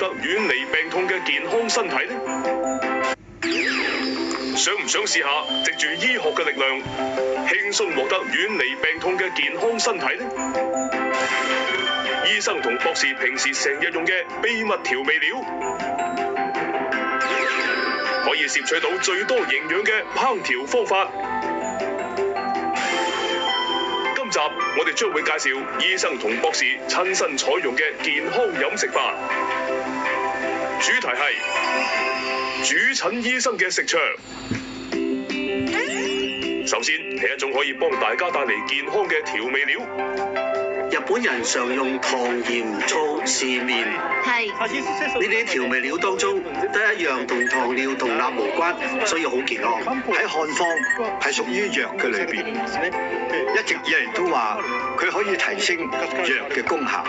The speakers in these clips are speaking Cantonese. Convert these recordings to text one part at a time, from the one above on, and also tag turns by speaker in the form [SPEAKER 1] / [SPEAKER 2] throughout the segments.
[SPEAKER 1] 得遠離病痛嘅健康身體呢？想唔想試下藉住醫學嘅力量，輕鬆獲得遠離病痛嘅健康身體呢？醫生同博士平時成日用嘅秘密調味料，可以攝取到最多營養嘅烹調方法。今集我哋將會介紹醫生同博士親身採用嘅健康飲食法，主題係主診醫生嘅食桌。首先係一種可以幫大家帶嚟健康嘅調味料。
[SPEAKER 2] 日本人常用糖、鹽、醋、豉麵，
[SPEAKER 3] 係
[SPEAKER 2] 呢啲調味料當中得一樣同糖尿同鈉無關，所以好健康。
[SPEAKER 4] 喺漢方係屬於藥嘅裏邊，一直以嚟都話佢可以提升藥嘅功效。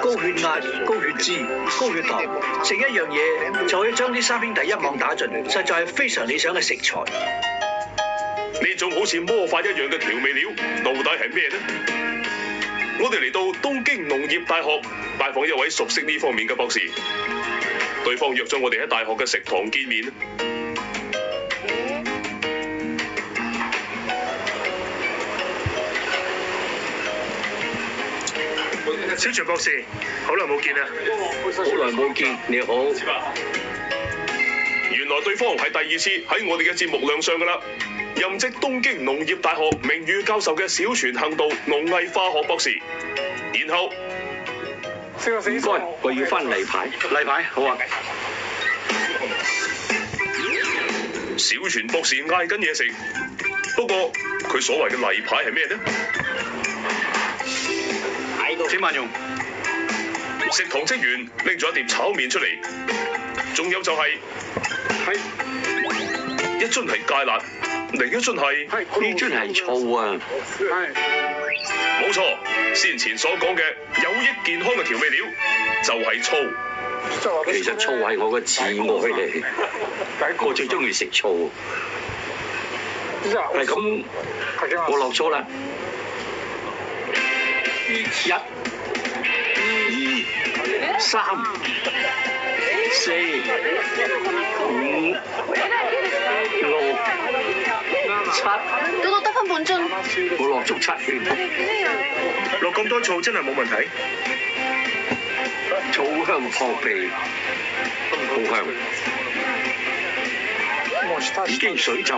[SPEAKER 5] 高血壓、高血脂、高血糖，食一樣嘢就可以將呢三兄弟一網打盡，實在係非常理想嘅食材。
[SPEAKER 1] 呢種好似魔法一樣嘅調味料，到底係咩呢？我哋嚟到東京農業大學拜訪一位熟悉呢方面嘅博士，對方約咗我哋喺大學嘅食堂見面。
[SPEAKER 6] 小泉博士，好耐冇見啦！
[SPEAKER 5] 好耐冇見，你好。
[SPEAKER 1] 原來對方係第二次喺我哋嘅節目亮相㗎啦。任職東京農業大學名譽教授嘅小泉幸道農藝化學博士，然後
[SPEAKER 5] 唔該，我要翻例牌，例牌好啊。
[SPEAKER 1] 小泉博士嗌緊嘢食，不過佢所謂嘅例牌係咩呢？
[SPEAKER 5] 請慢用。
[SPEAKER 1] 食堂職員拎咗一碟炒麵出嚟，仲有就係一樽係芥辣。另一樽係
[SPEAKER 5] 呢樽係醋啊！
[SPEAKER 1] 冇錯，先前所講嘅有益健康嘅調味料就係醋。
[SPEAKER 5] 其實醋係我嘅至愛嚟，我最中意食醋。係咁，我落醋啦。1、2、3、4、5、6、7，
[SPEAKER 3] 嗰個得分半樽。
[SPEAKER 5] 我落足7圈，
[SPEAKER 6] 落咁多醋真係冇問題。
[SPEAKER 5] 醋香撲鼻，好香。已經水浸，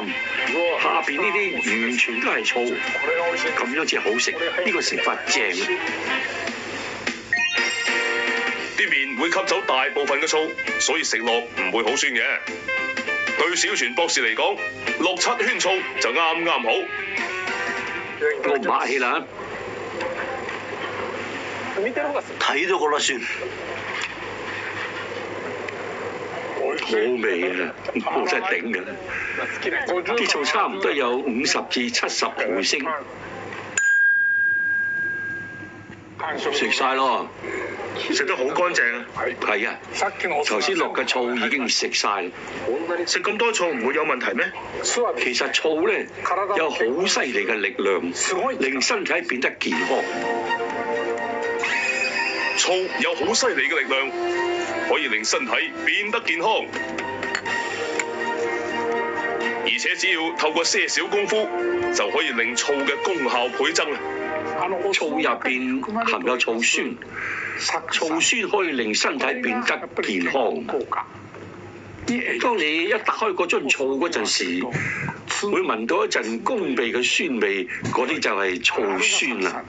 [SPEAKER 5] 下邊呢啲完全都係醋，咁樣至好食。呢個食法正。
[SPEAKER 1] 啲麵會吸走大部分嘅醋，所以食落唔會好酸嘅。對小泉博士嚟講，落7圈醋就啱啱好。
[SPEAKER 5] 我唔客氣啦，睇都覺得酸，好味啊，冇得頂㗎啦！啲醋差唔多有50至70毫升，食晒咯。
[SPEAKER 6] 食得好乾淨啊！
[SPEAKER 5] 係啊，頭先落嘅醋已經食晒。
[SPEAKER 6] 食咁多醋唔會有問題咩？
[SPEAKER 5] 其實醋咧有好犀利嘅力量，令身體變得健康。
[SPEAKER 1] 醋有好犀利嘅力量，可以令身體變得健康，而且只要透過些少功夫，就可以令醋嘅功效倍增。
[SPEAKER 5] 醋入邊含有醋酸，醋酸可以令身體變得健康。當你一打開嗰樽醋嗰陣時，會聞到一陣攻鼻嘅酸味，嗰啲就係醋酸啦。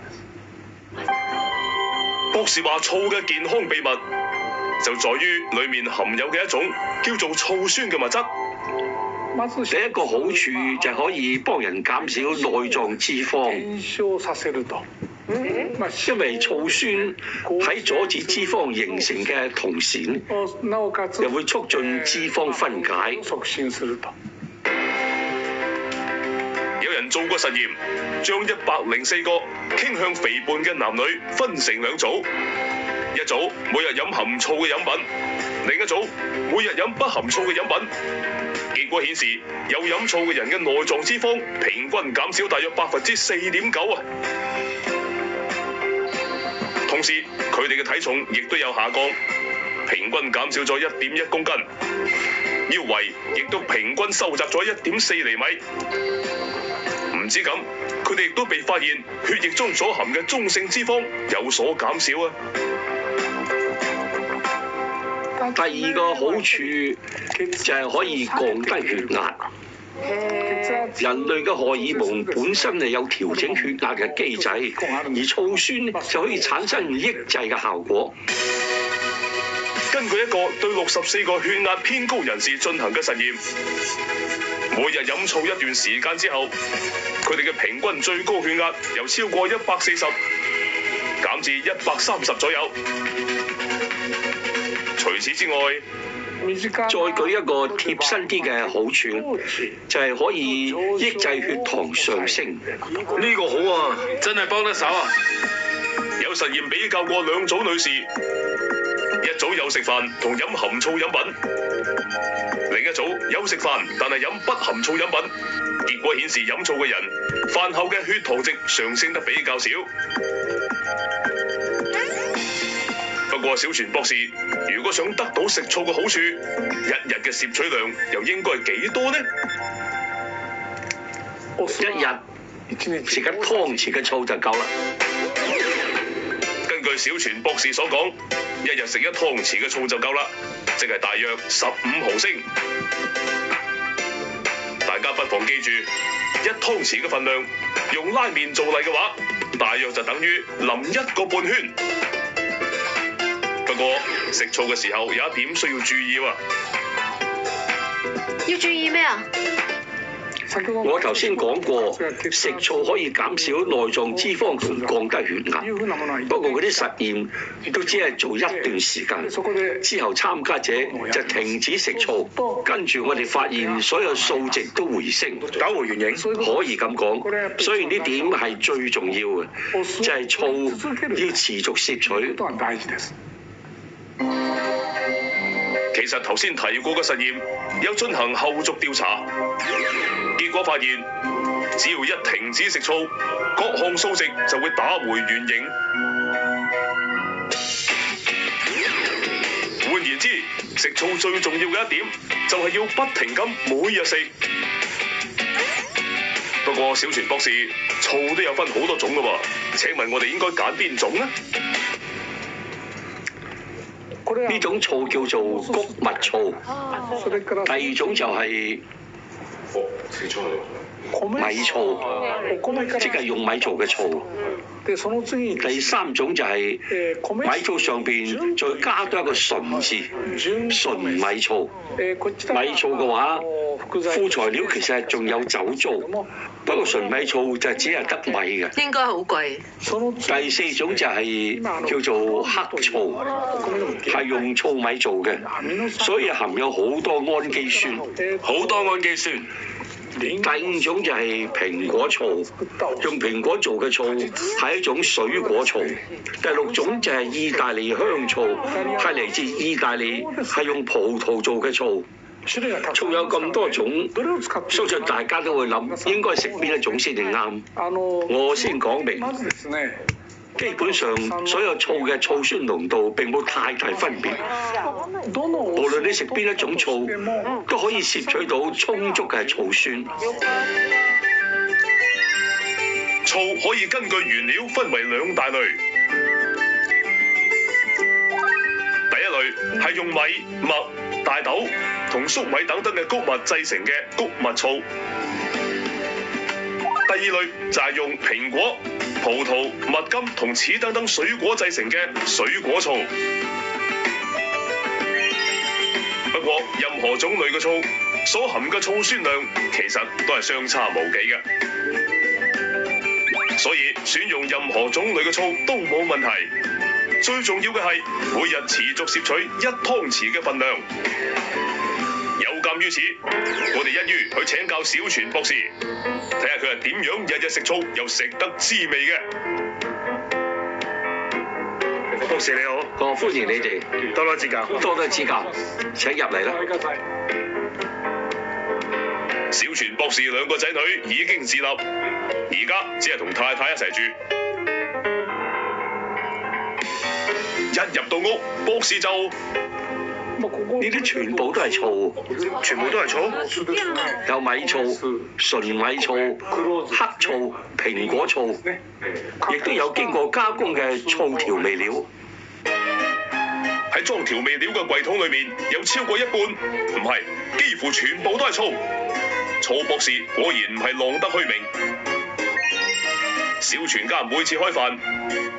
[SPEAKER 1] 博士話醋嘅健康秘密就在於裡面含有嘅一種叫做醋酸嘅物質。
[SPEAKER 5] 第一個好處就係可以幫人減少內臟脂肪，因為醋酸喺阻止脂肪形成嘅同時，又會促進脂肪分解。
[SPEAKER 1] 有人做過實驗，將104個傾向肥胖嘅男女分成兩組，一組每日飲含醋嘅飲品，另一組每日飲不含醋嘅飲品。結果顯示，有飲醋嘅人嘅內臟脂肪平均減少大約4.9%啊！同時，佢哋嘅體重亦都有下降，平均減少咗1.1公斤，腰圍亦都平均收窄咗1.4厘米。唔止咁，佢哋亦都被發現血液中所含嘅中性脂肪有所減少啊！
[SPEAKER 5] 第二個好處就係可以降低血壓。人類嘅荷爾蒙本身係有調整血壓嘅機制，而醋酸就可以產生抑制嘅效果。
[SPEAKER 1] 根據一個對64個血壓偏高人士進行嘅實驗，每日飲醋一段時間之後，佢哋嘅平均最高血壓由超過140減至130左右。除此之外，
[SPEAKER 5] 再舉一個貼身啲嘅好處，就係可以抑制血糖上升。
[SPEAKER 6] 呢個好啊，真係幫得手啊！
[SPEAKER 1] 有實驗比較過2組女士，一組有食飯同飲含醋飲品，另一組有食飯但係飲不含醋飲品。結果顯示飲醋嘅人飯後嘅血糖值上升得比較少。不過小泉博士，如果想得到食醋嘅好處，一日嘅攝取量又應該幾多呢？
[SPEAKER 5] 一日食一湯匙嘅醋就夠啦。
[SPEAKER 1] 根據小泉博士所講，一日食1湯匙嘅醋就夠啦，即係大約15毫升。大家不妨記住，1湯匙嘅份量，用拉麵做例嘅話，大約就等於淋1個半圈。不過食醋嘅時候有一點需要注意喎。
[SPEAKER 3] 要注意咩啊？
[SPEAKER 5] 我頭先講過，食醋可以減少內臟脂肪同降低血壓。不過嗰啲實驗都只係做一段時間，之後參加者就停止食醋，跟住我哋發現所有數值都回升，
[SPEAKER 6] 打回原形。
[SPEAKER 5] 可以咁講。所以呢點係最重要嘅，就係醋要持續攝取。
[SPEAKER 1] 其實頭先提過嘅實驗有進行後續調查，結果發現只要一停止食醋，各項數值就會打回原形。換言之，食醋最重要嘅一點就係要不停咁每日食。不過小泉博士，醋都有分好多種㗎喎，請問我哋應該揀邊種呢？
[SPEAKER 5] 呢種醋叫做穀物醋，第二種就係米醋，即係用米做嘅醋。第三種就係米醋上邊再加多一個純字，純米醋。米醋嘅話，副材料其實仲有酒糟，不過純米醋就只係得米嘅。
[SPEAKER 3] 應該好貴。
[SPEAKER 5] 第四種就係叫做黑醋，係用糙米做嘅，所以含有好多氨基酸，好多氨基酸。第五種就係蘋果醋，用蘋果做嘅醋係一種水果醋。第六種就係意大利香醋，係嚟自意大利，係用葡萄做嘅醋。醋有咁多種，相信大家都會諗應該食邊一種先至啱。我先講明，基本上所有醋嘅醋酸濃度並冇太大分別，無論你食邊一種醋，都可以攝取到充足嘅醋酸。
[SPEAKER 1] 醋可以根據原料分為2大類，第一類係用米、麥、大豆同粟米等等嘅穀物製成嘅穀物醋，第二類就係用蘋果、葡萄、蜜柑同柿等等水果製成嘅水果醋。不過任何種類嘅醋所含嘅醋酸量其實都係相差無幾嘅，所以選用任何種類嘅醋都冇問題。最重要嘅係每日持續攝取1湯匙嘅份量。有鑑於此，我哋一於去請教小泉博士，睇下佢係點樣日日食醋又食得滋味嘅。
[SPEAKER 6] 博士你好，
[SPEAKER 5] 歡迎你哋，
[SPEAKER 6] 多多指教，
[SPEAKER 5] 多多指教，請入嚟啦。
[SPEAKER 1] 小泉博士2個仔女已經自立，而家只係同太太一齊住。一入到屋，博士就
[SPEAKER 5] 呢啲全部都係醋，
[SPEAKER 6] 全部都係醋。
[SPEAKER 5] 有米醋、純米醋、黑醋、蘋果醋，亦都有經過加工嘅醋調味料。
[SPEAKER 1] 喺裝調味料嘅櫃桶裏面，有超過一半，唔係，幾乎全部都係醋。醋博士果然唔係浪得虛名。小全家每次開飯，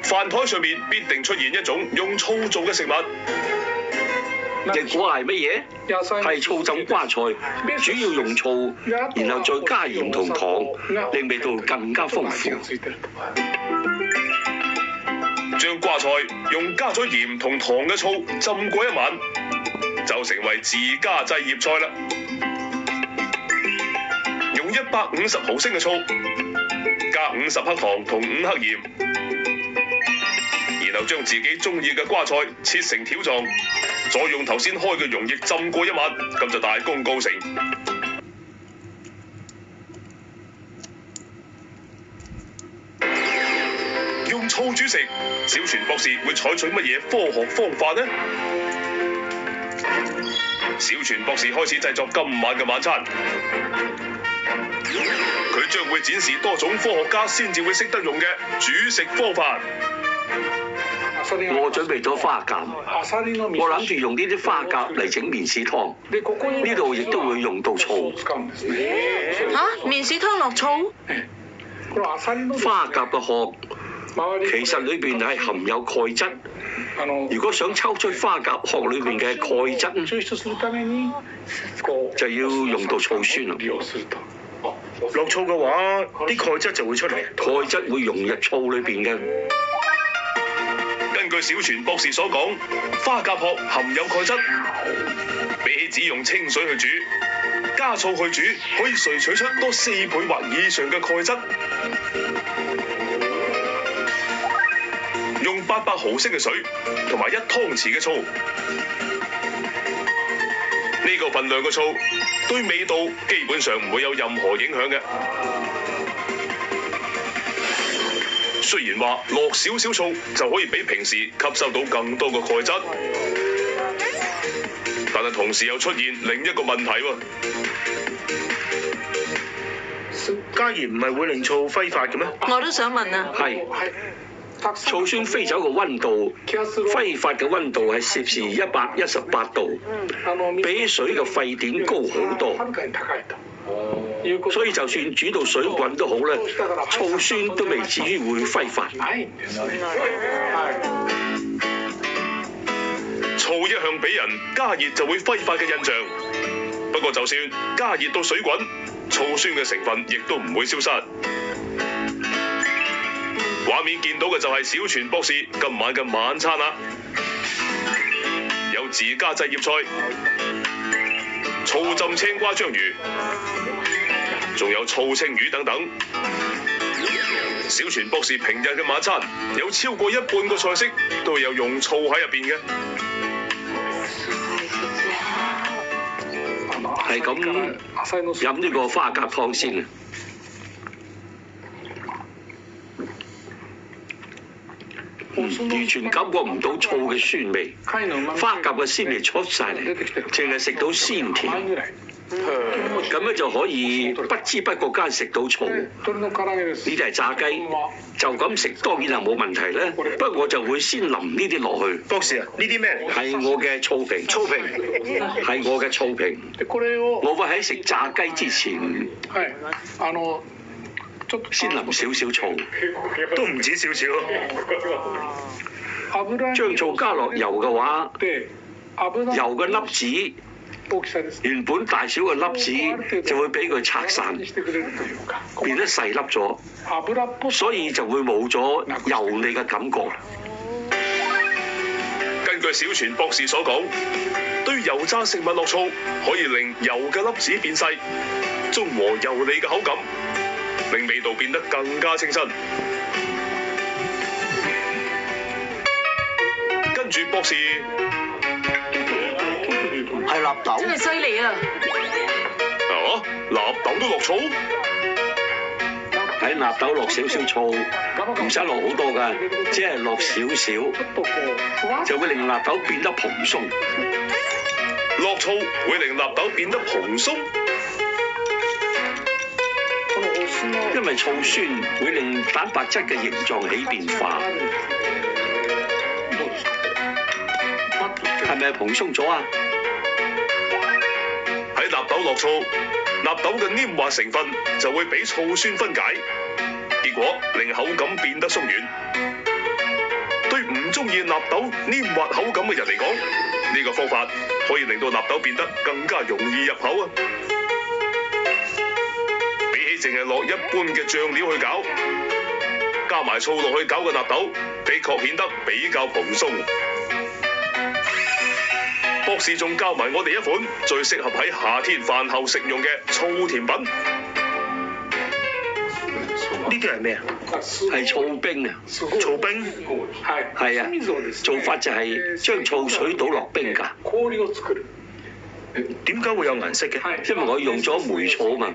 [SPEAKER 1] 飯台上面必定出現一種用醋做嘅食物。
[SPEAKER 5] 結果係乜嘢？係醋浸瓜菜，主要用醋，然後再加鹽同糖，令味道更加豐富。
[SPEAKER 1] 將瓜菜用加咗鹽同糖嘅醋浸過一晚，就成為自家製醃菜啦。用150毫升嘅醋，加50克糖同5克鹽，然後將自己中意嘅瓜菜切成條狀，再用頭先開嘅溶液浸過一晚，咁就大功告成。用醋煮食，小全博士會採取乜嘢科學方法呢？小全博士開始製作今晚嘅晚餐，佢將會展示多種科學家先至會識得用嘅煮食方法。
[SPEAKER 5] 我準備咗花甲，我諗住用呢啲花甲嚟整麵豉湯，呢度亦都會用到醋。
[SPEAKER 3] 麵豉湯落醋？
[SPEAKER 5] 花甲嘅殼其實裏邊係含有蓋質，如果想抽出花甲殼裏邊嘅蓋質，就要用到醋酸啦。
[SPEAKER 6] 落醋嘅話，啲鈣質就會出嚟。
[SPEAKER 5] 鈣質會融入醋裏邊嘅。
[SPEAKER 1] 根據小全博士所講，花甲殼含有鈣質，比起只用清水去煮，加醋去煮可以萃取出多4倍或以上嘅鈣質。用800毫升嘅水同埋1湯匙嘅醋，呢個份量嘅醋對味道基本上唔會有任何影響嘅。雖然話落少少醋就可以比平時吸收到更多嘅鈣質，但係同時又出現另一個問題喎。
[SPEAKER 6] 加鹽唔係會令醋揮發嘅咩？
[SPEAKER 3] 我都想問啊。
[SPEAKER 5] 係。醋酸飛走嘅溫度，揮發嘅溫度係攝氏118度，比水嘅沸點高好多。所以就算煮到水滾都好咧，醋酸都未至於會揮發。
[SPEAKER 1] 醋一向俾人加熱就會揮發嘅印象，不過就算加熱到水滾，醋酸嘅成分亦都唔會消失。畫面見到嘅就係小全博士今晚嘅晚餐啦，有自家製醃菜、醋浸青瓜章魚，仲有醋青魚等等。小全博士平日嘅晚餐有超過一半個菜式都有用醋喺入邊嘅。
[SPEAKER 5] 係咁，飲呢個花甲湯先啊！完全感覺唔到醋嘅酸味，花甲嘅鮮味出晒嚟，淨係食到鮮甜，咁樣就可以不知不覺間食到醋。呢啲係炸雞，就咁食當然係冇問題啦。不過我就會先淋呢啲落去。
[SPEAKER 6] 博士啊，呢啲咩嚟？
[SPEAKER 5] 係我嘅醋瓶，係我嘅醋瓶。我會喺食炸雞之前先淋少少醋，
[SPEAKER 6] 都唔止少少。
[SPEAKER 5] 將醋加落油嘅話，油嘅粒子原本大小嘅粒子就會俾佢拆散，變得細粒咗，所以就會冇咗油膩嘅感覺。
[SPEAKER 1] 根據小全博士所講，對油炸食物落醋可以令油嘅粒子變細，中和油膩嘅口感，令味道變得更加清新。跟住博士
[SPEAKER 2] 係納豆，
[SPEAKER 3] 真係犀利啊！
[SPEAKER 1] 納豆都落醋？
[SPEAKER 5] 喺納豆落少少醋，唔使落好多㗎，只係落少少，就會令納豆變得蓬鬆。
[SPEAKER 1] 落醋會令納豆變得蓬鬆，
[SPEAKER 5] 因為醋酸會令蛋白質嘅形狀起變化。係咪蓬鬆咗啊？
[SPEAKER 1] 喺納豆落醋，納豆嘅黏滑成分就會俾醋酸分解，結果令口感變得鬆軟。對唔中意納豆黏滑口感嘅人嚟講，呢個方法可以令到納豆變得更加容易入口啊！比起淨係落一般嘅醬料去攪，加埋醋落去攪嘅納豆，的確顯得比較蓬鬆。博士仲教埋我哋一款最適合喺夏天飯後食用嘅醋甜品。
[SPEAKER 6] 呢啲係咩啊？
[SPEAKER 5] 係醋冰啊！
[SPEAKER 6] 醋冰？
[SPEAKER 5] 係啊，做法就係將醋水倒落冰㗎。
[SPEAKER 6] 點解會有顏色嘅？
[SPEAKER 5] 因為我用咗梅醋嘛。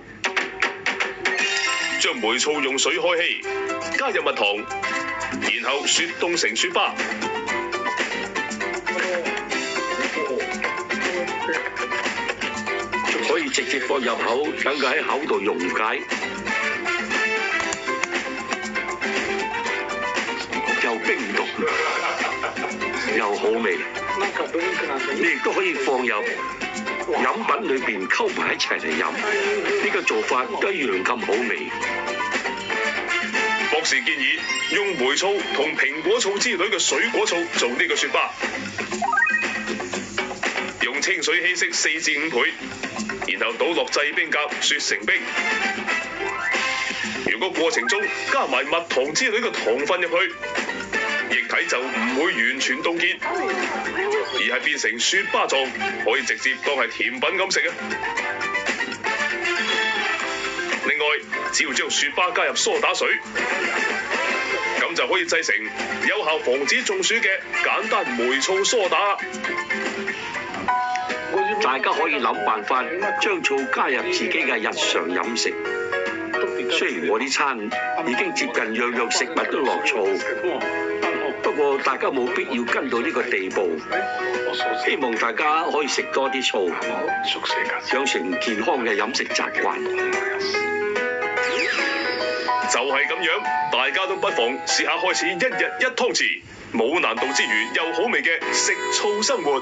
[SPEAKER 1] 將梅醋用水開稀，加入蜜糖，然後雪凍成雪花。
[SPEAKER 5] 可以直接放入口，等佢喺口度溶解，又冰凍又好味。你亦都可以放入飲品裏邊溝埋一齊嚟飲，呢個做法都一樣咁好味。
[SPEAKER 1] 博士建議用梅醋同蘋果醋之類嘅水果醋做呢個雪花，用清水稀釋4至5倍。然後倒落製冰格雪成冰。如果過程中加埋蜜糖之類嘅糖分入去，液體就唔會完全凍結，而係變成雪巴狀，可以直接當係甜品咁食啊！另外，只要將雪巴加入梳打水，咁就可以製成有效防止中暑嘅簡單梅醋梳打。
[SPEAKER 5] 大家可以諗辦法將醋加入自己嘅日常飲食。雖然我呢餐已經接近樣樣食物都落醋，不過大家冇必要跟到呢個地步。希望大家可以食多啲醋，養成健康嘅飲食習慣。
[SPEAKER 1] 就係咁樣，大家都不妨試下開始一日1湯匙，冇難度之餘又好味嘅食醋生活。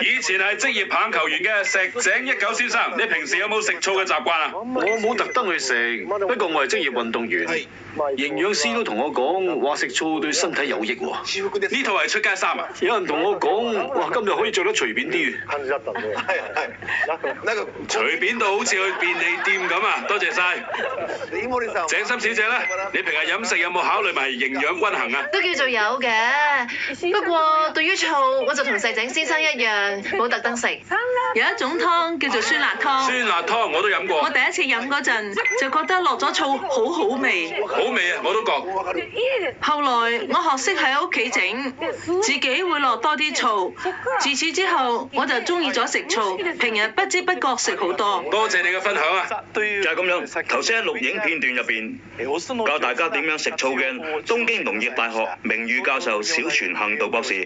[SPEAKER 7] 以前係職業棒球員嘅石井19先生，你平時有冇食醋嘅習慣啊？
[SPEAKER 6] 我冇特登去食，不過我係職業運動員，營養師都同我講話食醋對身體有益喎。
[SPEAKER 7] 呢套係出街衫啊？
[SPEAKER 6] 有人同我講話今日可以着得隨便啲。
[SPEAKER 7] 隨便到好似去便利店咁啊！多謝晒。井心小姐咧，你平日飲食有冇考慮埋營養均衡啊？
[SPEAKER 3] 都叫做有嘅，不過對於醋，我就同石井先生一樣，冇特登食。有一種湯叫做酸辣湯。
[SPEAKER 7] 酸辣湯我都飲過。
[SPEAKER 3] 我第一次飲嗰陣就覺得落咗醋好好味。
[SPEAKER 7] 好味啊！我都覺。
[SPEAKER 3] 後來我學識喺屋企整，自己會落多啲醋。自此之後，我就中意咗食醋，平日不知不覺食好多。
[SPEAKER 7] 多謝你嘅分享啊！
[SPEAKER 8] 就係咁樣。頭先喺錄影片段入邊教大家點樣食醋嘅東京農業大學名譽教授小泉幸道博士，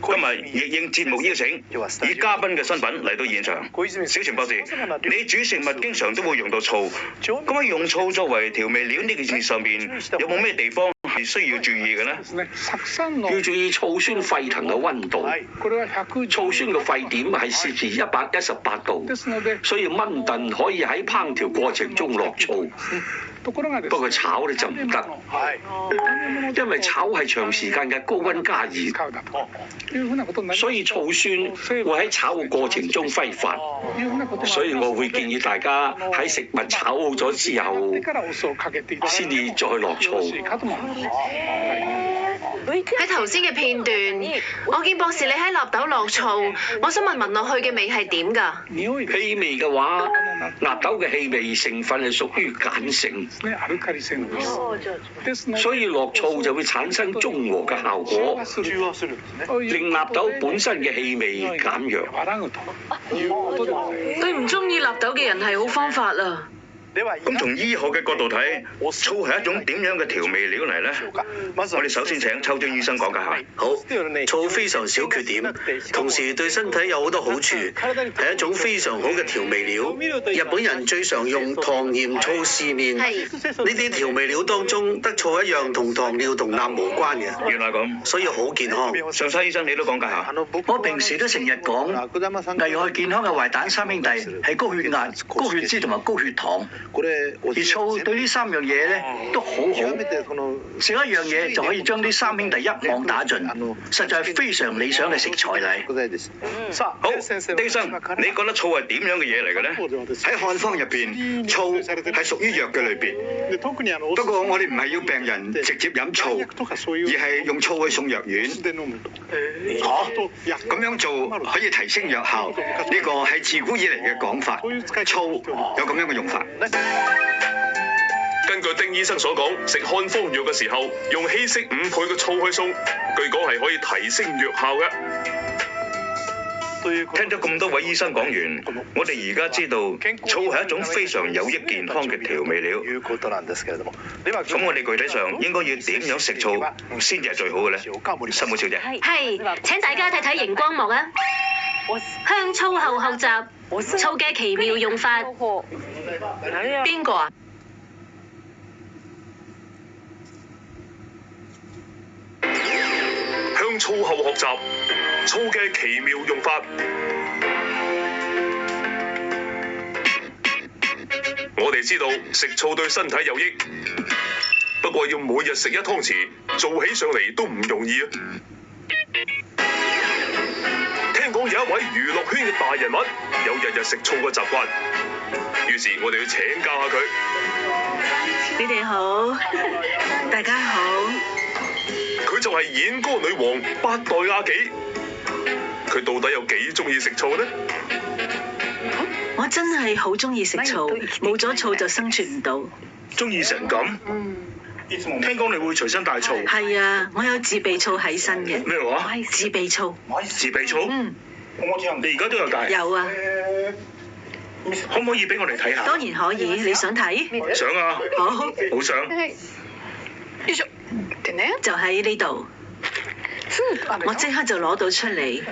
[SPEAKER 8] 今日亦應節目邀請，以嘉賓嘅身份嚟到現場。小泉博士，你煮食物經常都會用到醋，咁喺用醋作為調味料呢件事上邊，有冇咩地方係需要注意嘅呢？
[SPEAKER 5] 要注意醋酸沸騰嘅溫度，醋酸嘅沸點係攝氏118度，所以炆燉可以喺烹調過程中落醋。不過炒咧就唔得，因為炒係長時間嘅高溫加熱，所以醋酸會喺炒嘅過程中揮發。所以我會建議大家喺食物炒好咗之後，先至再落醋。
[SPEAKER 3] 喺頭先嘅片段，我見博士你喺納豆落醋，我想聞落去嘅味係點㗎？
[SPEAKER 5] 氣味嘅話，納豆嘅氣味成分係屬於鹼性，所以落醋就會產生中和嘅效果，令納豆本身嘅氣味減弱。
[SPEAKER 3] 對唔中意納豆嘅人係好方法啊！
[SPEAKER 8] 咁從醫學嘅角度睇，醋係一種點樣嘅調味料嚟呢？我哋首先請秋津醫生講解下。
[SPEAKER 2] 好，醋非常少缺點，同時對身體有好多好處，係一種非常好嘅調味料。日本人最常用糖鹽醋試麵，呢啲調味料當中得醋一樣同糖尿同鈉無關嘅，
[SPEAKER 8] 原來咁，
[SPEAKER 2] 所以好健康。
[SPEAKER 8] 上山醫生你都講解下。
[SPEAKER 9] 我平時都成日講危害健康嘅壞蛋三兄弟係高血壓、高血脂同埋高血糖，而醋對呢三樣嘢咧都好好，食一樣嘢就可以將呢三兄弟一網打盡，實在係非常理想嘅食材嚟。
[SPEAKER 8] 好，丁醫生，你覺得醋係點樣嘅嘢嚟嘅呢？
[SPEAKER 4] 喺漢方入邊，醋係屬於藥嘅類別。不過我哋唔係要病人直接飲醋，而係用醋去送藥丸。咁樣做可以提升藥效，呢個係自古以嚟嘅講法。醋有咁樣嘅用法。
[SPEAKER 1] 根據丁醫生所講，食漢方藥嘅時候用稀釋5倍嘅醋去送，據講係可以提升藥效嘅。
[SPEAKER 8] 聽咗咁多位醫生講完，我哋而家知道醋係一種非常有益健康嘅調味料。咁我哋具體上應該要點樣食醋先至係最好嘅呢？辛苦小姐。
[SPEAKER 10] 係，請大家睇睇熒光幕啊！香醋後學習，醋嘅奇妙用法。
[SPEAKER 3] 邊個啊？
[SPEAKER 1] 向醋後學習，醋嘅奇妙用法。我哋知道食醋對身體有益，不過要每日食1湯匙，做起上嚟都唔容易啊！聽講有一位娛樂圈嘅大人物有日食醋嘅習慣，於是我哋要請教下佢。
[SPEAKER 3] 你哋好，大家好。
[SPEAKER 1] 佢就係演歌女王八代亞紀，佢到底有幾中意食醋呢？
[SPEAKER 3] 我真係好中意食醋，冇咗醋就生存唔到。
[SPEAKER 6] 中意成咁？聽講你會隨身帶醋？
[SPEAKER 3] 係啊，我有自備醋喺身嘅。
[SPEAKER 6] 咩話？
[SPEAKER 3] 自備醋。
[SPEAKER 6] 自備醋？你而家都有帶？
[SPEAKER 3] 有啊。
[SPEAKER 6] 可唔可以俾我哋睇下？
[SPEAKER 3] 當然可以，你想睇？
[SPEAKER 6] 想啊！好想。
[SPEAKER 3] 就喺呢度，我即刻就攞到出嚟，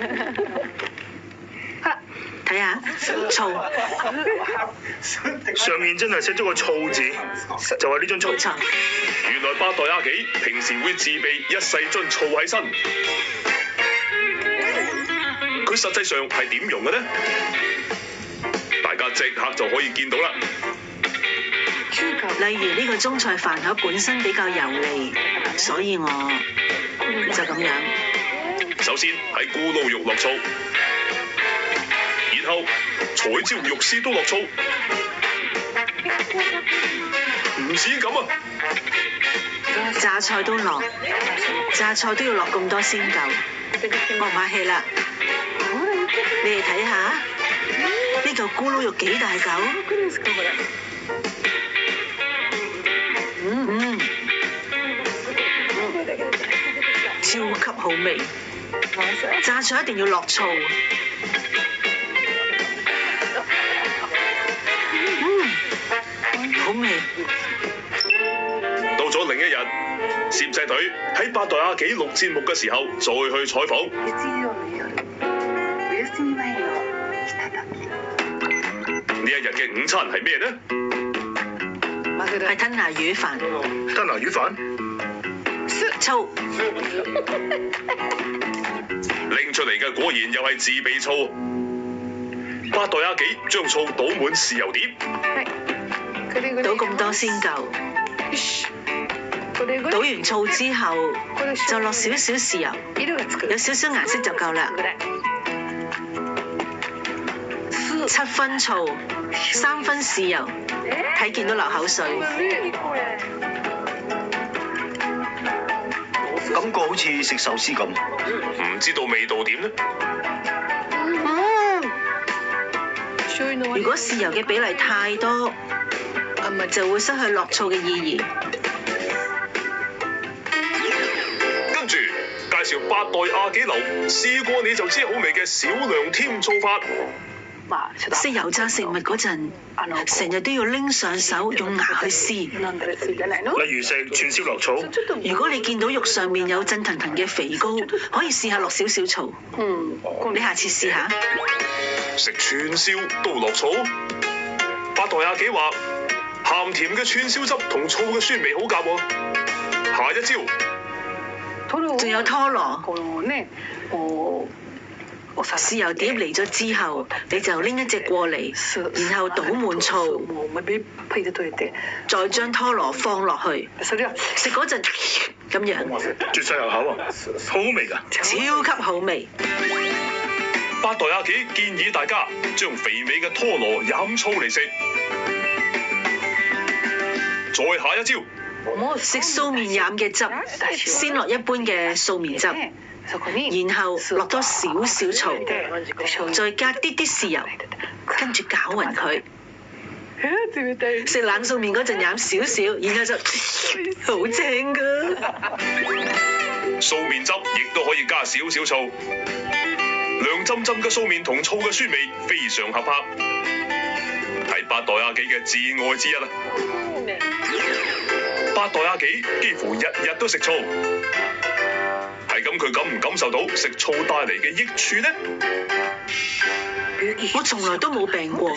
[SPEAKER 3] 睇下醋。
[SPEAKER 6] 上面真係寫咗個醋字，就係呢張醋。
[SPEAKER 3] 冇錯。
[SPEAKER 1] 原來八代亞紀平時會自備一細樽醋喺身，佢實際上係點用嘅呢？大家即刻就可以見到啦。
[SPEAKER 3] 例如呢個中菜飯盒本身比較油膩，所以我就咁樣。
[SPEAKER 1] 首先喺咕嚕肉落醋，然後彩椒肉絲都落醋，唔止咁啊！
[SPEAKER 3] 榨菜都落，榨菜都要落咁多先夠。我唔客氣啦，你哋睇下呢嚿咕嚕肉幾大嚿？超級好味，榨菜一定要落醋。好味。
[SPEAKER 1] 到咗另一日，攝製隊喺八代亞紀錄節目嘅時候，再去採訪。呢一日嘅午餐係咩呢？
[SPEAKER 3] 係吞拿魚飯。
[SPEAKER 6] 吞拿魚飯？
[SPEAKER 3] 醋。
[SPEAKER 1] 拎出嚟嘅果然又係自備醋。八代亞紀將醋倒滿豉油碟，
[SPEAKER 3] 倒咁多先夠。倒完醋之後，就落少少豉油，有少少顏色就夠啦。7分醋，3分豉油，睇見都流口水。
[SPEAKER 6] 感覺好似食壽司咁，
[SPEAKER 1] 唔知道味道點呢？
[SPEAKER 3] 如果豉油嘅比例太多，就會失去落醋嘅意義。
[SPEAKER 1] 跟住介紹八代亞紀樓，試過你就知好味嘅少量添醋法。
[SPEAKER 3] 食油炸食物嗰陣，成日都要拎上手用牙去撕。
[SPEAKER 6] 例如食串燒落醋。
[SPEAKER 3] 如果你見到肉上面有震騰騰嘅肥膏，可以試下落少少醋。你下次試下。
[SPEAKER 1] 食串燒都落醋？八代阿幾話鹹甜嘅串燒汁同醋嘅酸味好夾喎。下一招，
[SPEAKER 3] 仲有拖羅。豉油碟嚟咗之後，你就拎一隻過嚟，然後倒滿醋，再將拖羅放落去，食嗰陣咁樣，
[SPEAKER 6] 絕世入口啊！好味㗎，
[SPEAKER 3] 超級好味。
[SPEAKER 1] 八代阿幾建議大家將肥美嘅拖羅飲醋嚟食。再下一招，
[SPEAKER 3] 食素麵飲嘅汁，先落一般嘅素麵汁。然後落多少少醋，再加啲豉油，跟住攪勻佢。食冷素麵嗰陣飲少少，然後就好正㗎。
[SPEAKER 1] 素麵汁亦都可以加少少醋，涼浸浸嘅素麵同醋嘅酸味非常合拍，係八代阿幾嘅至愛之一啦。八代阿幾幾乎日日都食醋。係咁，佢感唔感受到食醋帶嚟嘅益處呢？
[SPEAKER 3] 我從來都冇病過。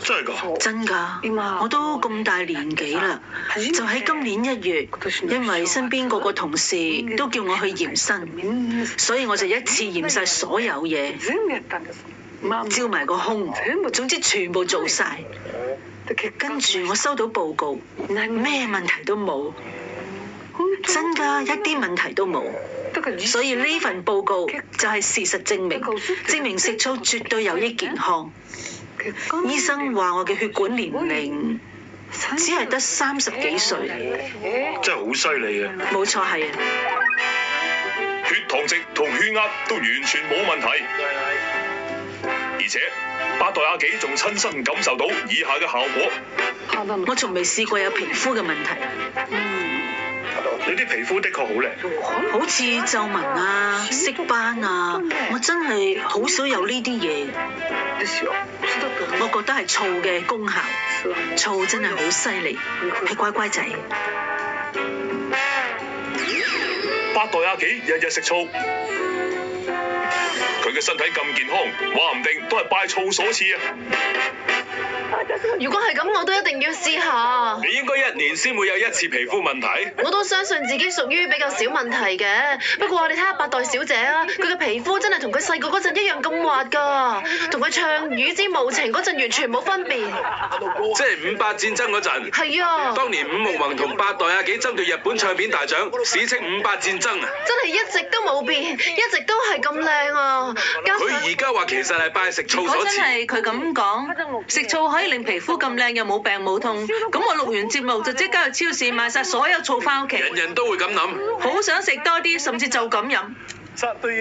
[SPEAKER 6] 真係㗎？
[SPEAKER 3] 真㗎，我都咁大年紀啦，就喺今年1月，因為身邊個個同事都叫我去驗身，所以我就一次驗晒所有嘢，照埋個胸，總之全部做晒。跟住我收到報告，咩問題都冇。真㗎，一啲問題都冇，所以呢份報告就係事實證明食醋絕對有益健康。醫生話我嘅血管年齡只係得30幾歲，
[SPEAKER 6] 真係好犀利啊！
[SPEAKER 3] 冇錯，係啊，
[SPEAKER 1] 血糖值同血壓都完全冇問題，而且八代阿幾仲親身感受到以下嘅效果。
[SPEAKER 3] 我從未試過有皮膚嘅問題。
[SPEAKER 6] 你啲皮膚的確好靚，
[SPEAKER 3] 好似皺紋啊、色斑啊，我真係好少有呢啲嘢。我覺得係醋嘅功效，醋真係好犀利，係乖乖仔。
[SPEAKER 1] 八代阿幾日日食醋，佢嘅身體咁健康，話唔定都係拜醋所賜啊！
[SPEAKER 11] 如果係咁，我都一定要試下。
[SPEAKER 7] 你應該1年先會有1次皮膚問題。
[SPEAKER 11] 我都相信自己屬於比較少問題嘅。不過你睇下八代小姐啊，佢嘅皮膚真係同佢細個嗰陣一樣咁滑㗎，同佢唱《與之無情》嗰陣完全冇分別。
[SPEAKER 7] 即係58戰爭嗰陣。
[SPEAKER 11] 係啊。當
[SPEAKER 7] 年伍夢宏同八代阿幾爭奪日本唱片大獎，史稱58戰爭啊！
[SPEAKER 11] 真係一直都冇變，一直都係咁靚啊！
[SPEAKER 7] 佢而家話其實係拜食醋所賜。
[SPEAKER 3] 如果真係佢咁講，食醋可以令皮膚咁靚又冇病冇痛，咁我錄完節目就即刻去超市買晒所有醋翻屋企。
[SPEAKER 7] 人人都會咁諗，
[SPEAKER 3] 好想食多啲，甚至就咁飲。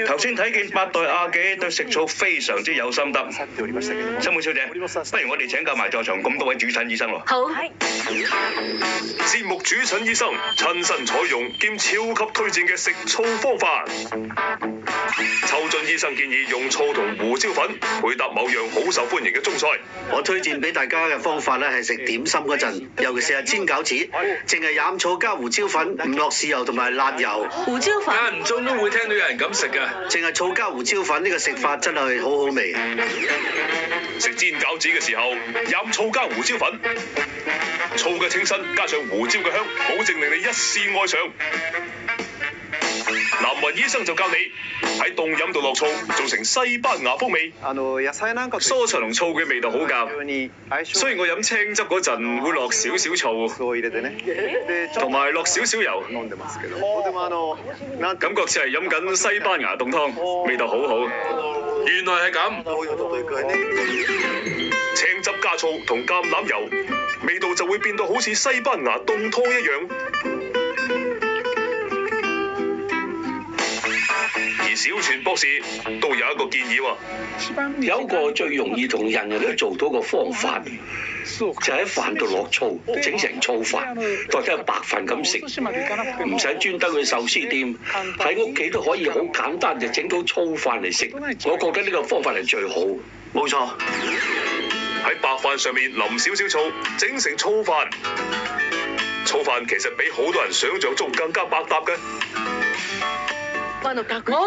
[SPEAKER 8] 頭先睇見八代阿幾對食醋非常之有心得，新妹小姐，不如我哋請教埋在場咁多位主診醫生咯。
[SPEAKER 11] 好。
[SPEAKER 1] 節目主診醫生親身採用兼超級推薦嘅食醋方法。秋俊醫生建議用醋同胡椒粉配搭某樣好受歡迎嘅中菜。
[SPEAKER 2] 我推薦俾大家嘅方法咧係食點心嗰陣，尤其是係煎餃子，淨係飲醋加胡椒粉，唔落豉油同埋辣油。
[SPEAKER 3] 胡椒粉
[SPEAKER 7] 間唔中都會聽到有人咁食㗎。
[SPEAKER 2] 淨係醋加胡椒粉呢個食法真係好好味。
[SPEAKER 1] 食煎餃子嘅時候，飲醋加胡椒粉，醋嘅清新加上胡椒嘅香，保證令你一試愛上。南雲醫生就教你喺凍飲度落醋，做成西班牙風味。
[SPEAKER 6] 蔬菜同醋嘅味道好夾，所以我飲青汁嗰陣會落少少醋，同埋落少少油，感覺似係飲緊西班牙凍湯，味道好好。
[SPEAKER 7] 原來係咁。
[SPEAKER 1] 青汁加醋同橄欖油，味道就會變到好似西班牙凍湯一樣。而且小泉博士都有一個建議喎。
[SPEAKER 5] 有一個最容易同人人都做到嘅方法，就喺飯度落醋，整成醋飯，代替白飯咁食，唔使專登去壽司店，喺屋企都可以好簡單就整到醋飯嚟食。我覺得呢個方法係最好。
[SPEAKER 2] 冇錯，
[SPEAKER 1] 喺白飯上面淋少少醋，整成醋飯。醋飯其實比好多人想象中更加百搭嘅。
[SPEAKER 3] 我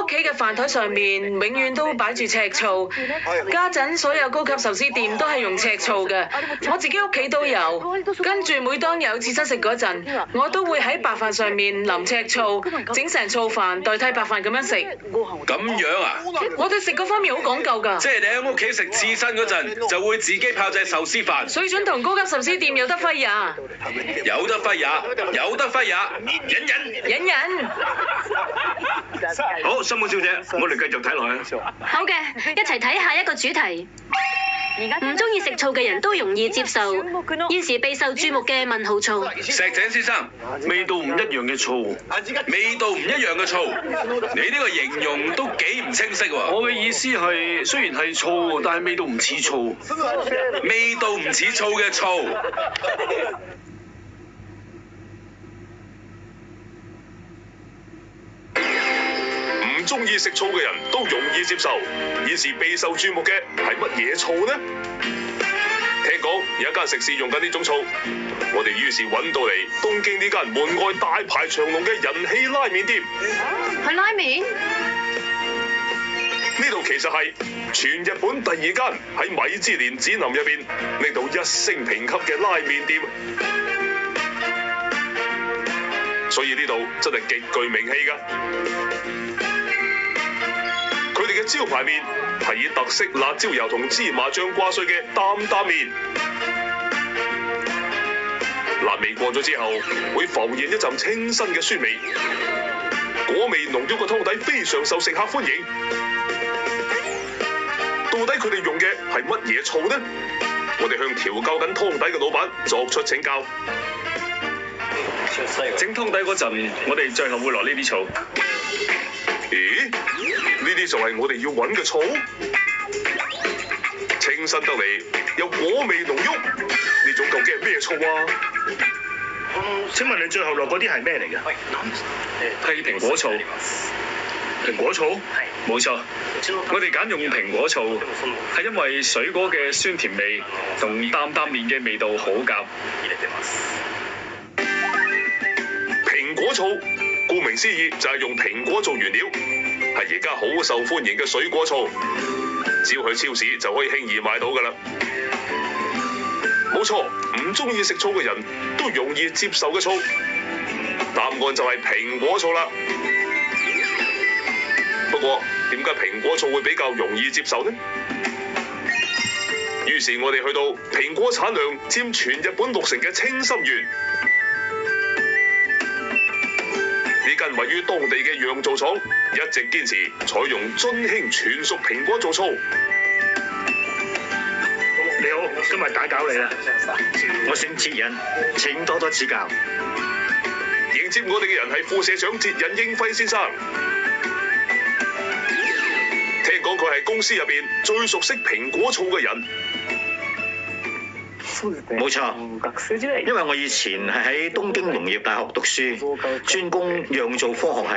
[SPEAKER 3] 屋企嘅飯台上面永遠都擺住赤醋，家陣所有高級壽司店都係用赤醋嘅，我自己屋企都有。跟住每當有刺身食嗰陣，我都會喺白飯上面淋赤醋，整成醋飯代替白飯咁樣食。
[SPEAKER 7] 咁樣啊？
[SPEAKER 3] 我對食嗰方面好講究㗎。
[SPEAKER 7] 即係你喺屋企食刺身嗰陣，就會自己炮製壽司飯。
[SPEAKER 3] 水準同高級壽司店有得揮呀！
[SPEAKER 7] 有得揮也，有得揮也，忍。
[SPEAKER 8] 好，新抱小姐，我哋繼續睇落去。
[SPEAKER 10] 好嘅，一齊睇下一個主題。唔中意食醋嘅人都容易接受，現時備受注目嘅問號醋。
[SPEAKER 7] 石井先生，
[SPEAKER 8] 味道唔一樣嘅醋，
[SPEAKER 7] 味道唔一樣嘅醋，你呢個形容都幾唔清晰喎。
[SPEAKER 8] 我嘅意思係，雖然係醋，但係味道唔似醋。
[SPEAKER 7] 味道唔似醋嘅醋。
[SPEAKER 1] 唔中意食醋嘅人都容易接受，現時備受注目嘅係乜嘢醋呢？聽講有一間食肆用緊呢種醋，我哋於是揾到嚟東京呢間門外大排長龍嘅人氣拉麵店。
[SPEAKER 11] 係拉麵？
[SPEAKER 1] 呢度其實係全日本第2間喺米芝蓮指南入邊拎到1星評級嘅拉麵店，所以呢度真係極具名氣㗎。佢哋嘅招牌麵係以特色辣椒油同芝麻醬掛碎嘅擔擔麵，辣味過咗之後會浮現一陣清新嘅酸味，果味濃郁嘅湯底非常受食客歡迎。到底佢哋用嘅係乜嘢醋呢？我哋向調教緊湯底嘅老闆作出請教。
[SPEAKER 6] 整湯底嗰陣，我哋最後會落呢啲醋。
[SPEAKER 1] 咦？呢啲就係我哋要揾嘅醋？清新得嚟，又果味濃郁，呢種究竟係咩醋啊？
[SPEAKER 8] 請問你最後落嗰啲係咩嚟嘅？
[SPEAKER 6] 係蘋果醋。
[SPEAKER 8] 蘋果醋？
[SPEAKER 6] 冇錯，我哋揀用蘋果醋，係因為水果嘅酸甜味同擔擔麵嘅味道好夾。
[SPEAKER 1] 蘋果醋，顧名思義就係用蘋果做原料，係而家好受歡迎嘅水果醋，只要去超市就可以輕易買到㗎啦。冇錯，唔中意食醋嘅人都容易接受嘅醋，答案就係蘋果醋啦。不過點解蘋果醋會比較容易接受呢？於是我哋去到蘋果產量佔全日本60%嘅青森縣，呢間位於當地嘅釀造廠一直堅持採用津輕全熟蘋果做醋。
[SPEAKER 8] 你好，今日打攪你啦，我姓哲忍，請多多指教。
[SPEAKER 1] 迎接我哋嘅人係副社長哲忍英輝先生。聽講佢係公司入邊最熟悉蘋果醋嘅人。
[SPEAKER 8] 冇錯，因為我以前係喺東京農業大學讀書，專攻釀造科學系。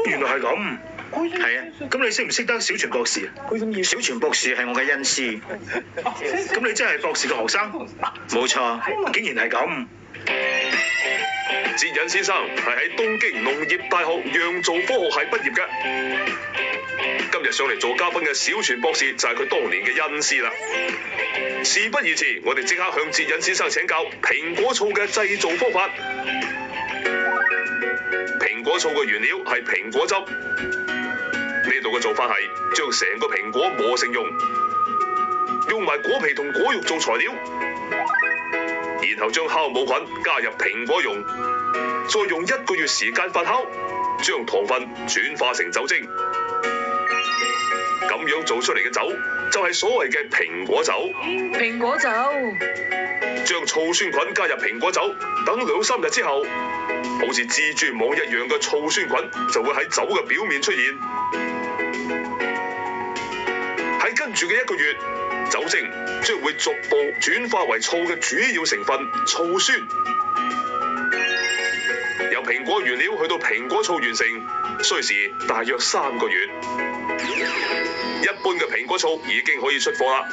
[SPEAKER 8] 原來係咁。係啊，咁你識唔識得小泉博士？小泉博士係我嘅恩師。咁你真係博士嘅學生？冇錯，竟然係咁。
[SPEAKER 1] 哲忍先生係喺東京農業大學釀造科學系畢業嘅。今日上嚟做嘉賓嘅小泉博士就係佢當年嘅恩師啦。事不宜遲，我哋即刻向哲忍先生請教蘋果醋嘅製造方法。蘋果醋嘅原料係蘋果汁，呢度嘅做法係將成個蘋果磨成蓉，用埋果皮同果肉做材料，然後將酵母菌加入蘋果蓉，再用1個月時間發酵，將糖分轉化成酒精。咁樣做出嚟嘅酒就係所謂嘅蘋果酒。
[SPEAKER 3] 蘋果酒。
[SPEAKER 1] 將醋酸菌加入蘋果酒，等2-3日之後，好似蜘蛛網一樣嘅醋酸菌就會喺酒嘅表面出現。喺跟住嘅1個月，酒精將會逐步轉化為醋嘅主要成分醋酸。由蘋果原料去到蘋果醋完成，需時大約3個月。一般嘅蘋果醋已經可以出貨啦，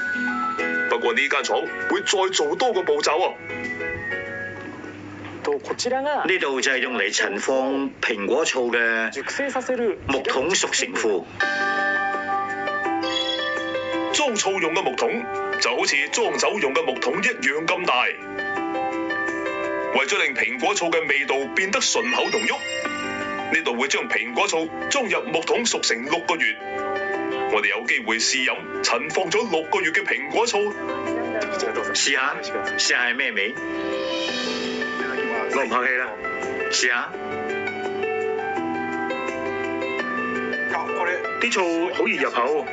[SPEAKER 1] 不過呢間廠會再做多個步驟喎。
[SPEAKER 9] 呢度就係用嚟陳放蘋果醋嘅木桶熟成庫。
[SPEAKER 1] 裝醋用嘅木桶就好似裝酒用嘅木桶一樣咁大。為咗令蘋果醋嘅味道變得順口同郁，呢度會將蘋果醋裝入木桶熟成6個月。我哋有機會試飲陳放咗6個月嘅蘋果醋。
[SPEAKER 9] 試下係咩味？我唔客氣啦，試下。
[SPEAKER 6] 啲醋好易入口，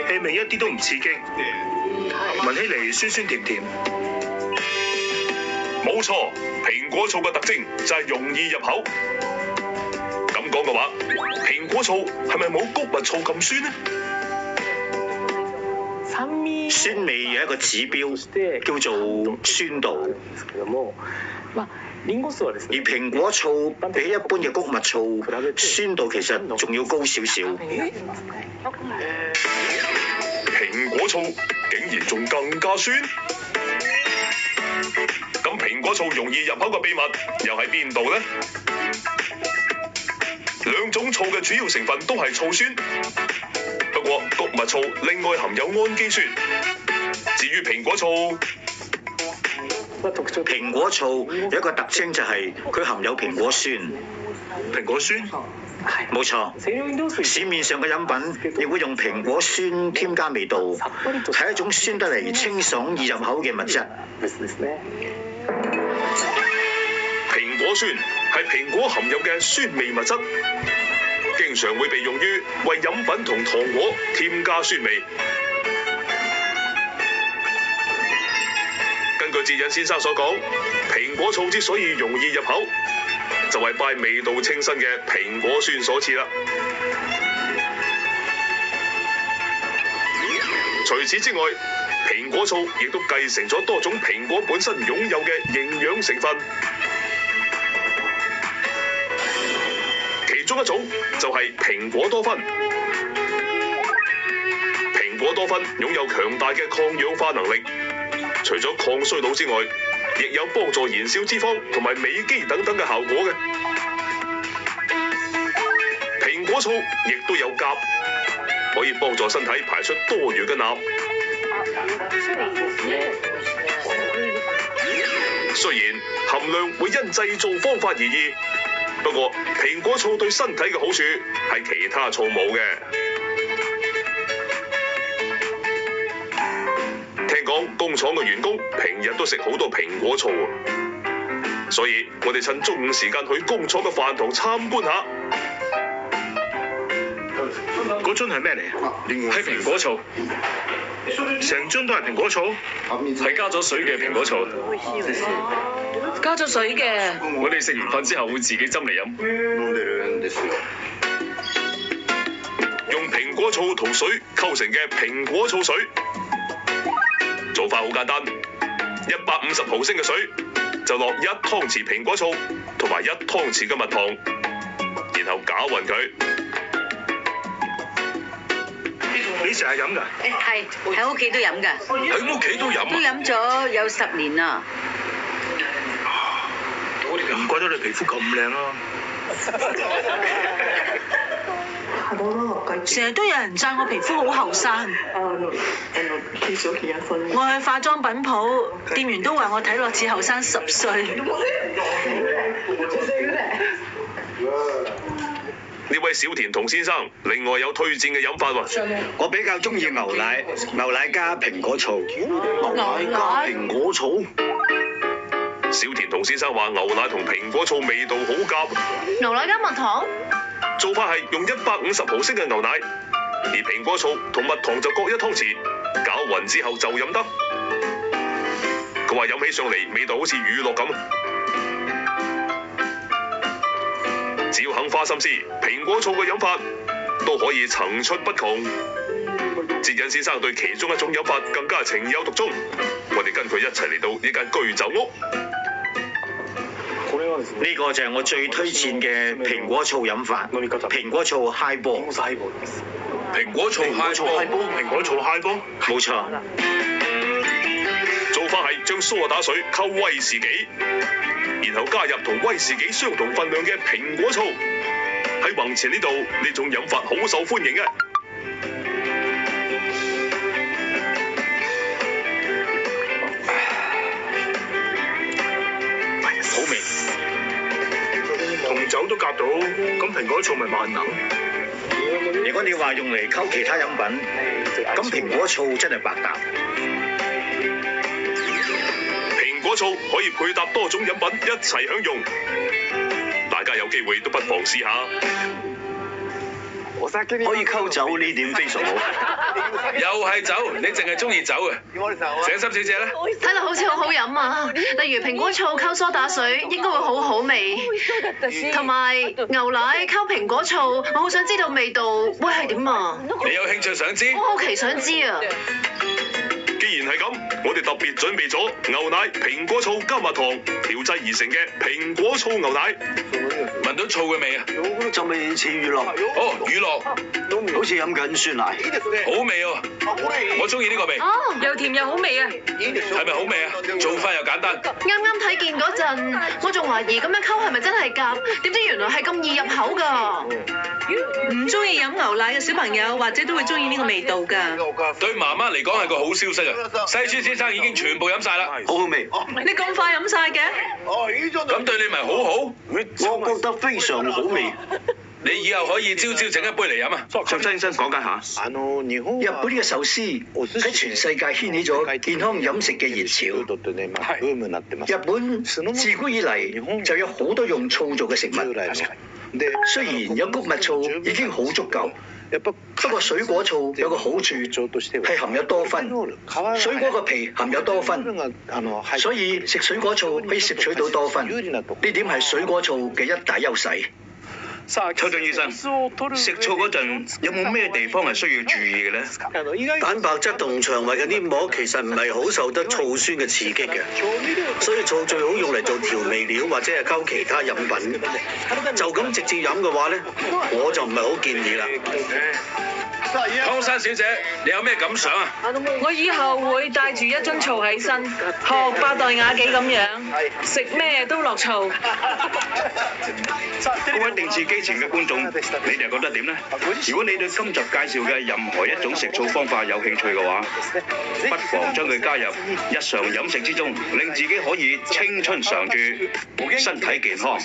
[SPEAKER 6] 氣味一啲都唔刺激，聞起嚟酸酸甜甜。
[SPEAKER 1] 冇錯，蘋果醋嘅特徵就係容易入口。咁講嘅話，蘋果醋係咪冇穀物醋咁酸呢？
[SPEAKER 9] 酸味有一個指標叫做酸度，而蘋果醋比一般嘅穀物醋酸度其實仲要高少少。
[SPEAKER 1] 蘋果醋竟然仲更加酸？咁蘋果醋容易入口嘅秘密又喺邊度呢？2種醋嘅主要成分都係醋酸，不過穀物醋另外含有氨基酸。至於蘋果醋，
[SPEAKER 9] 蘋果醋有一個特徵就係佢含有蘋果酸。
[SPEAKER 6] 蘋果酸？
[SPEAKER 9] 冇錯，市面上嘅飲品亦會用蘋果酸添加味道，係一種酸得嚟清爽易入口嘅物質。
[SPEAKER 1] 蘋果酸係蘋果含有嘅酸味物質，經常會被用於為飲品同糖果添加酸味。根據哲隱先生所講，蘋果醋之所以容易入口，就係拜味道清新嘅蘋果酸所賜啦。除此之外，蘋果醋亦都繼承咗多種蘋果本身擁有嘅營養成分，其中一種就係蘋果多酚。蘋果多酚擁有強大嘅抗氧化能力，除咗抗衰老之外，亦有幫助燃燒脂肪同埋美肌等等嘅效果嘅。蘋果醋亦都有鉀，可以幫助身體排出多餘嘅鈉。雖然含量會因製造方法而異，不過蘋果醋對身體嘅好處係其他醋冇嘅。聽講工廠嘅員工平日都食好多蘋果醋，所以我哋趁中午時間去工廠嘅飯堂參觀下。
[SPEAKER 6] 嗰樽係咩嚟？係蘋果醋，成樽都係蘋果醋，
[SPEAKER 7] 係加咗水嘅蘋果醋。
[SPEAKER 3] 加咗水嘅。
[SPEAKER 7] 我哋食完飯之後會自己斟嚟飲。
[SPEAKER 1] 用蘋果醋同水構成嘅蘋果醋水，做法好簡單，150毫升嘅水就落1湯匙蘋果醋同埋1湯匙嘅蜜糖，然後攪勻佢。
[SPEAKER 6] 你成日飲㗎？
[SPEAKER 12] 係喺屋企都飲㗎。
[SPEAKER 7] 喺屋企都飲？
[SPEAKER 12] 都飲咗有10年啦。
[SPEAKER 6] 唔怪得你皮膚咁靚啦。
[SPEAKER 3] 成日都有人讚我皮膚好後生。我去化妝品鋪，店員都話我睇落似後生10歲。
[SPEAKER 1] 呢位小田童先生另外有推薦嘅飲法喎。
[SPEAKER 4] 我比較中意牛奶加蘋果醋。
[SPEAKER 3] 牛奶加
[SPEAKER 4] 蘋果醋？
[SPEAKER 1] 小田童先生話牛奶同蘋果醋味道好夾。
[SPEAKER 11] 牛奶加蜜糖？
[SPEAKER 1] 做法係用150毫升嘅牛奶，而蘋果醋同蜜糖就各1湯匙，攪勻之後就飲得。佢話飲起上嚟味道好似乳酪咁。只要肯花心思，蘋果醋嘅飲法都可以層出不窮。哲仁先生對其中一種飲法更加情有獨鍾，我哋跟佢一齊嚟到呢間居酒屋。
[SPEAKER 13] 呢個就係我最推薦嘅蘋果醋飲法，蘋果醋 high 波。
[SPEAKER 7] 蘋果醋 high 波，蘋果醋 high 波，
[SPEAKER 13] 冇錯。
[SPEAKER 1] 做法係將蘇打水溝威士忌，然後加入同威士忌相同份量嘅蘋果醋。喺宏前呢度，呢種飲法好受歡迎嘅。
[SPEAKER 13] 好味，同酒都夾到，咁蘋果醋咪萬能。如果你話用嚟溝其他飲品，咁蘋果醋真係百搭。
[SPEAKER 1] 蘋果醋可以配搭多種飲品一齊享用，大家有機會都不妨試下。
[SPEAKER 13] 可以溝酒呢點非常好。
[SPEAKER 7] 又係酒，你淨係中意酒嘅。井心小姐咧？
[SPEAKER 11] 睇落好似好好飲啊！例如蘋果醋溝蘇打水，應該會好好味。同埋牛奶溝蘋果醋，我好想知道味道會係點啊！
[SPEAKER 7] 你有興趣想知？
[SPEAKER 11] 我好奇想知啊！
[SPEAKER 1] 既然係咁，我哋特別準備咗牛奶、蘋果醋加蜜糖調製而成嘅蘋果醋牛奶。
[SPEAKER 7] 聞到醋嘅味啊！
[SPEAKER 9] 就味似乳酪，
[SPEAKER 7] 哦，乳酪，
[SPEAKER 9] 好似飲緊酸奶。
[SPEAKER 7] 好味喎！我中意呢個味。
[SPEAKER 3] 哦，又甜又好味啊！
[SPEAKER 7] 係咪好味啊？做法又簡單。
[SPEAKER 11] 啱啱睇見嗰陣，我仲懷疑咁樣溝係咪真係夾，點知原來係咁易入口㗎。
[SPEAKER 3] 唔中意飲牛奶嘅小朋友，或者都會中意呢個味道㗎。
[SPEAKER 7] 對媽媽嚟講係個好消息啊！西村先生已經全部飲晒啦，
[SPEAKER 9] 好好味。
[SPEAKER 3] 你咁快飲晒嘅？
[SPEAKER 7] 咁對你咪好好？
[SPEAKER 9] 我覺得非常好味。
[SPEAKER 7] 你以後可以朝朝整一杯嚟飲啊！
[SPEAKER 8] 向先生講解下。
[SPEAKER 9] 日本嘅壽司喺全世界掀起咗健康飲食嘅熱潮。日本自古以嚟就有好多用醋做嘅食物，雖然有谷物醋已經好足夠，不過水果醋有個好處係含有多酚，水果個皮含有多酚，所以食水果醋可以攝取到多酚，呢點係水果醋嘅一大優勢。
[SPEAKER 8] 邱俊醫生，食醋嗰陣有冇咩地方係需要注意嘅咧？
[SPEAKER 2] 蛋白質同腸胃嘅黏膜其實唔係好受得醋酸嘅刺激嘅，所以醋最好用嚟做調味料或者係溝其他飲品。就咁直接飲嘅話咧，我就唔係好建議啦。
[SPEAKER 7] 湯山小姐，你有咩感想啊？
[SPEAKER 3] 我以後會帶住一樽醋喺身，學八代雅紀咁樣，食咩都落醋。
[SPEAKER 8] 各位電視機前嘅觀眾，你哋覺得點呢？如果你對今集介紹嘅任何一種食醋方法有興趣嘅話，不妨將佢加入日常飲食之中，令自己可以青春常駐，身體健康。